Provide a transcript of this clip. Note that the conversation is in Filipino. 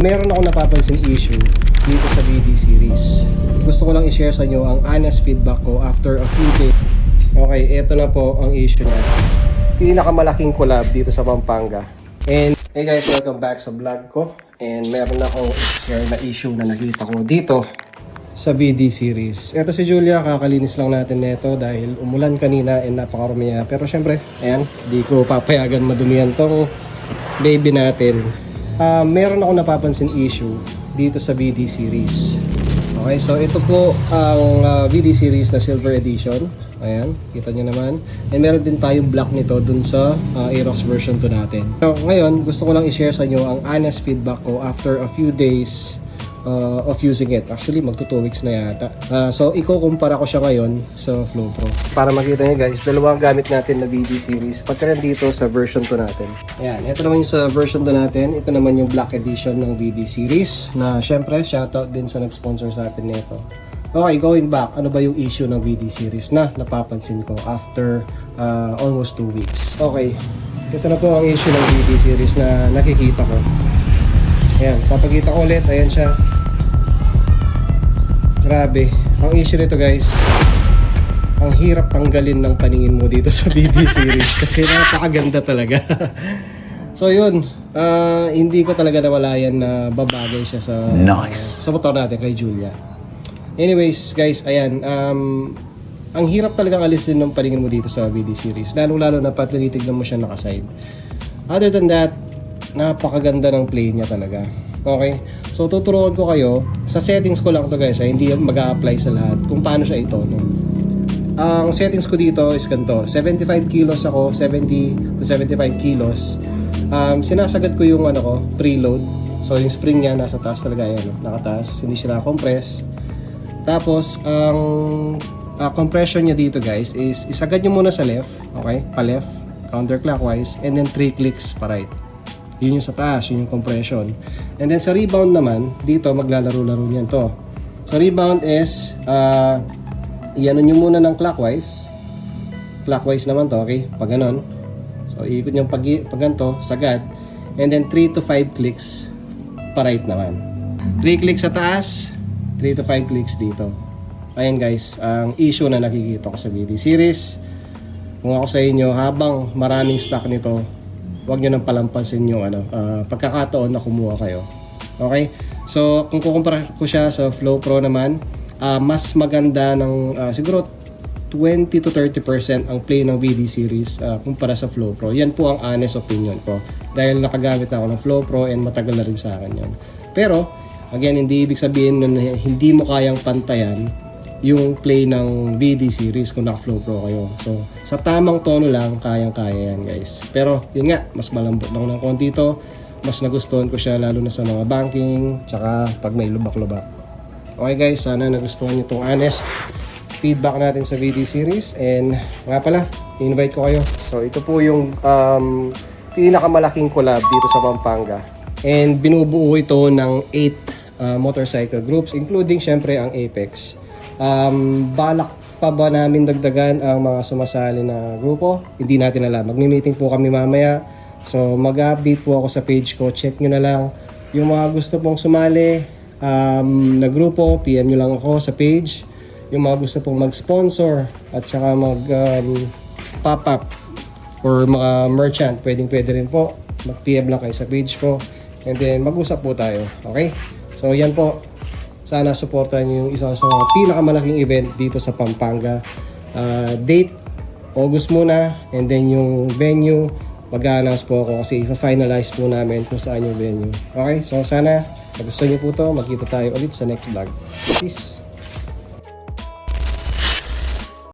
Meron ako napapansin issue dito sa BD series. Gusto ko lang i-share sa inyo ang honest feedback ko after a few days. Okay, eto na po ang issue niya. Pinakamalaking collab dito sa Pampanga. And hey guys, welcome back sa vlog ko. And meron akong share na issue na nakita ko dito sa BD series. Eto si Julia, kakalinis lang natin neto dahil umulan kanina and napakarumi niya. Pero syempre, ayan, di ko papayagan madumihan tong baby natin. Meron ako napapansin issue dito sa BD series. Okay, so ito po ang BD series na Silver Edition. Ayan, kita nyo naman. And meron din tayong black nito dun sa Aerox version 2 natin. So ngayon, gusto ko lang i-share sa inyo ang honest feedback ko after a few days of using it. Actually, magto 2 weeks na yata. So, iko-kumpara ko siya ngayon sa Flow Pro. Para makita nyo guys, dalawang gamit natin na BD series. Pagka dito sa version 2 natin. Ayan, ito naman yung sa version 2 natin. Ito naman yung Black Edition ng BD series. Na syempre, shoutout din sa nag-sponsor sa atin nito. Okay, going back, ano ba yung issue ng BD series na napapansin ko after almost 2 weeks? Okay, ito na po ang issue ng BD series na nakikita ko. Ayan, papakita ko ulit. Ayan siya. Grabe. Ang issue nito guys, ang hirap tanggalin ng paningin mo dito sa BD series kasi napakaganda talaga. So yun, hindi ko talaga nawalayan na babagay siya sa sa motor natin kay Julia. Anyways guys, ayan, ang hirap talagang alisin ng paningin mo dito sa BD series, lalo na pag tinitignan mo siya nakaside. Other than that, napakaganda ng play niya talaga. Okay, so tuturuan ko kayo sa settings ko lang to guys, hindi mag-a-apply sa lahat kung paano siya itono. Ang settings ko dito is ganito, 75 kilos ako, 70 to 75 kilos. Sinasagad ko yung ano ko, preload. So yung spring niya nasa taas talaga yan, nakataas, hindi siya na-compress. Tapos ang compression niya dito guys is isagad niyo muna sa left, okay, pa left counterclockwise, and then 3 clicks pa right. Yun yung sa taas, yun yung compression. And then sa rebound naman, dito maglalaro-laro niyan to. Sa rebound is, iano nyo muna ng clockwise. Clockwise naman to, okay? Pag ganon. So, iikot nyo pag ganito, sagad. And then 3 to 5 clicks pa right naman. 3 clicks sa taas, 3 to 5 clicks dito. Ayan guys, ang issue na nakikita ko sa BD series. Kung ako sa inyo, habang maraming stock nito, huwag nyo nang palampasin yung pagkakataon na kumuha kayo. Okay? So, kung kukumpara ko siya sa Flow Pro naman, mas maganda ng siguro 20 to 30% ang play ng BD series kumpara sa Flow Pro. Yan po ang honest opinion ko. Dahil nakagamit na ako ng Flow Pro and matagal na rin sa akin yun. Pero, again, hindi ibig sabihin na hindi mo kayang pantayan yung play ng BD series kung naka-Flow Pro kayo. So, sa tamang tono lang, kayang-kaya yan guys. Pero, yun nga, mas malambot lang ng konti ito. Mas nagustuhan ko siya lalo na sa mga banking, tsaka pag may lubak-lubak. Okay guys, sana nagustuhan nyo itong honest feedback natin sa BD series. And nga pala, i-invite ko kayo. So, ito po yung pinakamalaking collab dito sa Pampanga. And binubuo ito ng 8 motorcycle groups, including syempre ang Apex. Balak pa ba namin dagdagan ang mga sumasali na grupo? Hindi natin alam. Magmi-meeting po kami mamaya. So mag-update po ako sa page ko. Check nyo na lang. Yung mga gusto pong sumali na grupo, PM nyo lang ako sa page. Yung mga gusto pong mag-sponsor at saka mag-pop-up or mga merchant, pwede rin po. Mag-PM lang kayo sa page ko. And then mag-usap po tayo. Okay? So yan po. Sana supportan niyo yung isa sa mga pinakamalaking event dito sa Pampanga. Date, August muna. And then yung venue, mag-a-announce po ako kasi i-finalize po namin kung saan yung venue. Okay? So sana, kung gusto niyo po to, magkita tayo ulit sa next vlog. Peace!